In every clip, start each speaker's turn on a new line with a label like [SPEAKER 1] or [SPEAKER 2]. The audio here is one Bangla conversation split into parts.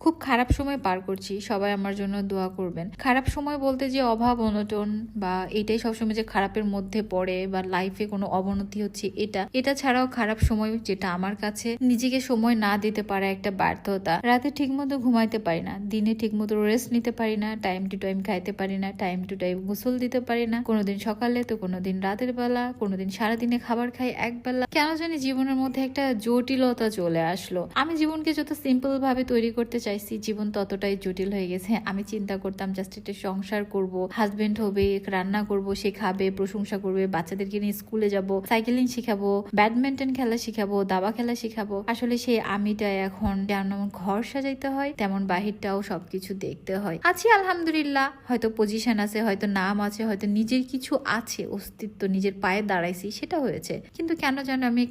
[SPEAKER 1] খুব খারাপ সময় পার করছি, সবাই আমার জন্য দোয়া করবেন। খারাপ সময় বলতে যে অভাব অনটন বা এটাই সবসময় যে খারাপের মধ্যে পড়ে বা লাইফে কোনো অবনতি হচ্ছে, এটা ছাড়াও খারাপ সময় যেটা আমার কাছে নিজেকে সময় না দিতে পারা একটা ব্যর্থতা। রাতে ঠিক মতো ঘুমাইতে পারি না, দিনে ঠিক মতো রেস্ট নিতে পারি না, টাইম টু টাইম খাইতে পারি না, টাইম টু টাইম গোসল দিতে পারি না, কোনোদিন সকালে তো কোনোদিন রাতের বেলা, কোনোদিন সারাদিনে খাবার খাই একবেলা। কেন জানি জীবনের মধ্যে একটা জটিলতা চলে আসলো। আমি জীবনকে যত সিম্পল ভাবে তৈরি করতে চাইছি, জীবন ততটাই জটিল হয়ে গেছে। আমি চিন্তা করতাম জাস্ট একটা সংসার করব, হাজবেন্ড হবে, রান্না করব, সে খাবে, প্রশংসা করবে, বাচ্চাদেরকে নিয়ে স্কুলে যাব, সাইকেলিং শিখাবো, ব্যাডমিন্টন খেলা শিখাবো, দাবা খেলা শিখাবো। আসলে সেই আমিটা এখন যেমন ঘর সাজাইতে হয় তেমন বাহিরটাও সবকিছু দেখতে হয়। আছি আলহামদুলিল্লাহ, হয়তো পজিশন আছে, হয়তো নাম আছে, হয়তো নিজের কিছু আছে, অস্তিত্ব, নিজের পায়ে দাঁড়াইছি, সেটা হয়েছে। কিন্তু কেন যেন আমি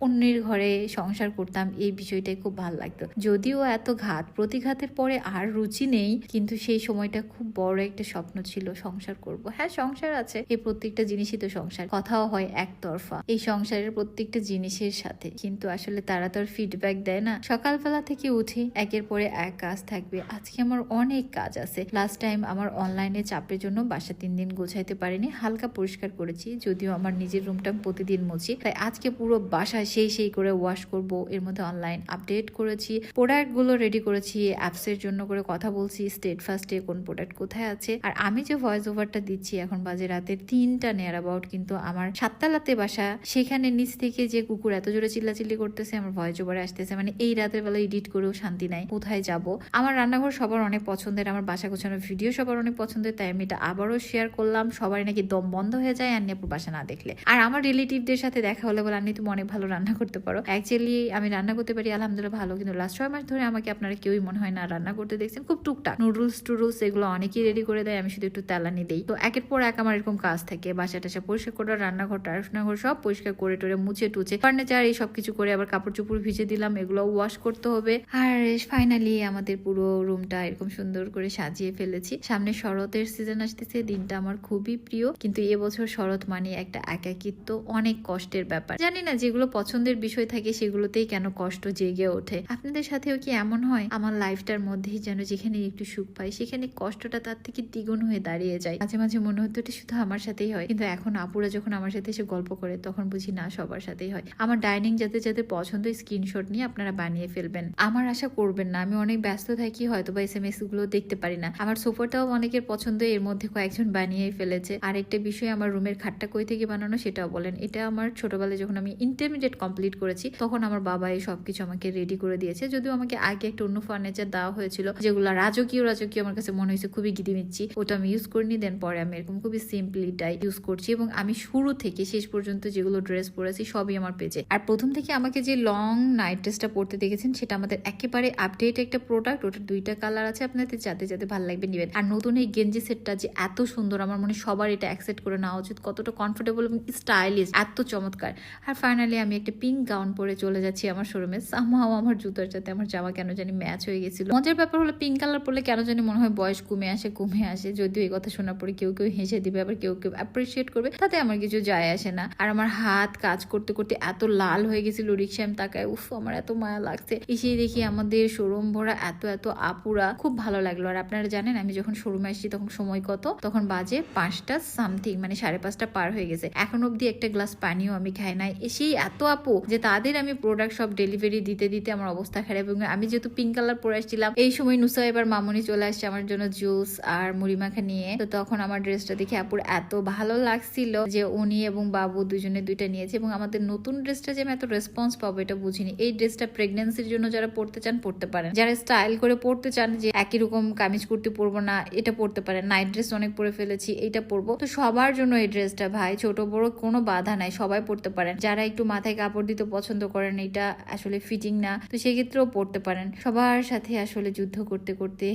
[SPEAKER 1] অন্যের ঘরে সংসার করতাম, এই বিষয়টাই খুব ভালো লাগতো। যদিও এত ঘাত প্রতিঘাতের পরে আর রুচি নেই, কিন্তু সেই সময়টা খুব বড় একটা স্বপ্ন ছিল, সংসার করব। হ্যাঁ, সংসার আছে, এই প্রত্যেকটা জিনিসই তো সংসার, কথাও হয় একতরফা এই সংসারের প্রত্যেকটা জিনিসের সাথে, কিন্তু আসলে তারা তো আর ফিডব্যাক দেয় না। সকালবেলা থেকে উঠি, একের পরে এক কাজ থাকবে। আজকে আমার অনেক কাজ আছে। লাস্ট টাইম আমার অনলাইনে চাপের জন্য বাসা 3 দিন গোছাইতে পারিনি, হালকা পরিষ্কার করেছি, যদিও আমার নিজের রুমটা প্রতিদিন মুছি। তাই আজকে পুরো বাসায় সেই করে ওয়াশ করব। এর মধ্যে অনলাইন আপডেট করেছি, প্রোডাক্ট গুলো রেডি করেছি, অ্যাপস এর জন্য করে কথা বলছি, স্টেট ফার্স্টে কোন প্রোডাক্ট কোথায় আছে। আর আমি যে ভয়েস ওভারটা দিচ্ছি, এখন বাজে রাতের 3টা নিয়ার অ্যাবাউট, কিন্তু আমার 7তলাতে বাসা, সেখানে নিচ থেকে যে কুকুর এত জোরে চিল্লাচিল্লি করতেছে, আমার ভয়েস ওভারে আসতেছে। মানে এই রাতের বেলা এডিট করেও শান্তি নাই, কোথায় যাব। আমার রান্নাঘর সবার অনেক পছন্দের, আমার বাসা গোছানোর ভিডিও সবার অনেক পছন্দের, তাই আমি এটা আবারও শেয়ার করলাম। সবাই নাকি দম বন্ধ হয়ে যায় আন্নিপুর বাসা না দেখলে। আর আমার রিলেটিভদের সাথে দেখা হলে বলে, আন্নি তুমি অনেক ভালো রান্না করতে পারো। অ্যাকচুয়ালি আমি রান্না করতে পারি আলহামদুলিল্লাহ ভালো, কিন্তু লাস্ট 6 মাস ধরে আমাকে আপনারা কেউই মনে হয় না রান্না করতে দেখছেন। খুব টুকটাক নুডলস এগুলো অনেকেই রেডি করে দেয়, আমি শুধু একটু তেলানি দেই। তো একের পর এক আমার এরকম কাজ থাকে, বাসা টাসা পরিষ্কার করা, রান্নাঘর সব পরিষ্কার করে টোরে মুছে টুচে, ফার্নিচার এই সব কিছু করে আবার কাপড় চোপড় ভিজে দিলাম, এগুলো ওয়াশ করতে হবে। আর ফাইনালি আমাদের পুরো রুমটা এরকম সুন্দর করে সাজিয়ে ফেলেছি। সামনে শরতের সিজন আসতেছে, দিনটা আমার খুবই প্রিয়, কিন্তু এবছর শরৎ মানে একটা একাকিত্ব, অনেক কষ্টের ব্যাপার। জানি না যেগুলো পছন্দের বিষয় থাকে সেগুলোতেই কেন কষ্ট জেগে ওঠে। আপনাদের সাথেও কি এমন হয়? আমার লাইফটার মধ্যেই যেন যেখানে একটু সুখ পাই, সেখানে কষ্টটা তার থেকে দ্বিগুণ হয়ে দাঁড়িয়ে যায়। মাঝে মাঝে মনে হতো এটা শুধু আমার সাথেই হয়, কিন্তু এখন আপুরা যখন আমার সাথে এসে গল্প করে তখন বুঝি না, সবার সাথেই হয়। আমার ডাইনিং যাদের পছন্দ স্ক্রিনশট নিয়ে আপনারা বানিয়ে ফেলবেন, আমার আশা করবেন না। আমি অনেক ব্যস্ত থাকি, হয়তো বা SMS গুলো দেখতে পারি না। আমার সোফাটাও অনেকের পছন্দ, এর মধ্যে কয়েকজন বানিয়ে ফেলেছে। আরেকটা বিষয়, আমার রুমের খাটটা কই থেকে বানানো সেটাও বলেন। এটা আমার ছোটবেলায় যখন আমি ইন্টারমিডিয়েট কমপ্লিট করেছি তখন আমার বাবা এই সবকিছু আমাকে রেডি করে দিয়েছে। যদিও আমাকে আগে একটা অন্য ফার্নিচার দেওয়া হয়েছিল, যেগুলো রাজকীয় আমার কাছে মনে হয়েছে খুবই গিদিমিচ্ছি, ওটা আমি ইউজ করিনি। দেন পরে আমি এরকম খুবই সিম্পলিটাই ইউজ করছি, এবং আমি শুরু থেকে শেষ পর্যন্ত যেগুলো ড্রেস পরেছি সবই আমার পেজে। আর প্রথম থেকে আমাকে যে লং নাইট ড্রেসটা পরতে দেখেছেন, সেটা আমাদের একেবারে আপডেট একটা প্রোডাক্ট। ওটা 2টা কালার আছে, আপনাদের যাতে ভালো লাগবে নিবেন। আর নতুন এই গেঞ্জি সেটটা যে এত সুন্দর, আমার মনে সবার এটা অ্যাকসেপ্ট করে নেওয়া উচিত, কতটা কমফোর্টেবল এবং স্টাইলিশ, এত চমৎকার। আর ফাইনালি আমি একটা পিঙ্ক গাউন পরে চলে যাচ্ছি আমার শোরুমে। সামহাও আমার জুতার সাথে আমার জামা কেন জানি ম্যাচ হয়ে গেছিল। মজার ব্যাপার হলো পিঙ্ক কালার পরলে কেন জানি মনে হয় বয়স কমে আসে। যদিও এই কথা শোনার পরে কেউ হেসে দিবে, আবার কেউ অ্যাপ্রিসিয়েট করবে, তাতে আমার কিছু যায় আসে না। আর আমার হাত কাজ করতে করতে এত লাল হয়ে গেছিল, রিক্সায় আমি তাকায়, উফ আমার এত মায়া লাগছে। এসেই দেখি আমাদের শোরুম ভরা এত আপুরা, খুব ভালো লাগলো। আর আপনারা জানেন আমি যখন শোরুমে আসছি তখন সময় কত, তখন বাজে 5টা সামথিং, মানে 5:30 পার হয়ে গেছে। এখন অব্দি একটা গ্লাস পানিও আমি খাই নাই। এসেই এত আপু যে তাদের আমি প্রোডাক্ট সব ডেলিভারি দিতে আমার অবস্থা খারাপ। এবং আমি যেহেতু পিঙ্ক কালার পরে আসছিলাম, এই সময় নুসা এবার মামনি চলে আসছে আমার জন্য জুস আর মুড়ি মাখা নিয়ে। তো তখন আমার ড্রেসটা দেখে আপুর এত ভালো লাগছিল যে উনি এবং বাবু দুজনে 2টা নিয়েছে। এবং আমাদের নতুন ড্রেসটা যে আমি এত রেসপন্স পাবো এটা বুঝিনি। এই ড্রেসটা প্রেগনেন্সির জন্য যারা পড়তে চান পড়তে পারেন, যারা স্টাইল করে পড়তে চান যে একই রকম কামিজ কুর্তি পরবো না, এটা পড়তে পারেন। নাইট ড্রেস অনেক পরে ফেলেছি, এইটা পরবো। তো সবার জন্য এই ড্রেসটা ভাই, ছোট বড় কোনো বাধা নাই, সবাই পড়তে পারেন। যারা একটু মাথায় কাপড় দিতে পছন্দ করেন, এটা আসলে ফিটিং না, তো সেক্ষেত্রেও পড়তে পারেন। সবার সাথে আসলে যুদ্ধ করতে করতে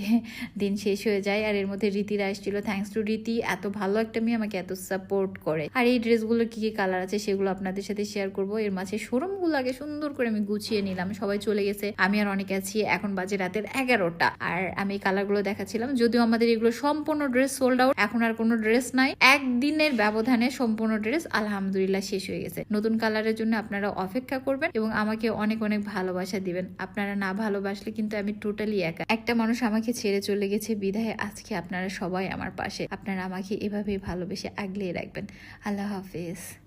[SPEAKER 1] দিন শেষ হয়ে যায়। আর এর মধ্যে রীতিরা আসছিল, থ্যাঙ্কস টু রীতি, এত ভালো একটা মেয়ে আমাকে এত সাপোর্ট করে। আর এই ড্রেসগুলো কি কালার আছে সেগুলো আপনাদের সাথে শেয়ার করবো। এর মাঝে শোরুমগুলো আগে সুন্দর করে আমি গুছিয়ে নিলাম, সবাই চলে গেছে, আমি আর অনেকে আছি। এখন বাজে রাতের 11টা, আর আমি কালারগুলো দেখাচ্ছিলাম। যদিও আমাদের এগুলো সম্পূর্ণ ড্রেস সোল্ড আউট, এখন আর কোনো ড্রেস নাই। একদিনের ব্যবধানে সম্পূর্ণ ড্রেস আলহামদুলিল্লাহ শেষ হয়ে গেছে। নতুন কালারের জন্য আপনারা আপনারা অপেক্ষা করবেন এবং আমাকে অনেক অনেক ভালোবাসা দিবেন। আপনারা না ভালোবাসলে কিন্তু আমি টোটালি একা। একটা মানুষ আমাকে ছেড়ে চলে গেছে বিধায় আজকে আপনারা সবাই আমার পাশে। আপনারা আমাকে এভাবেই ভালোবেসে আগলে রাখবেন। আল্লাহ হাফেজ।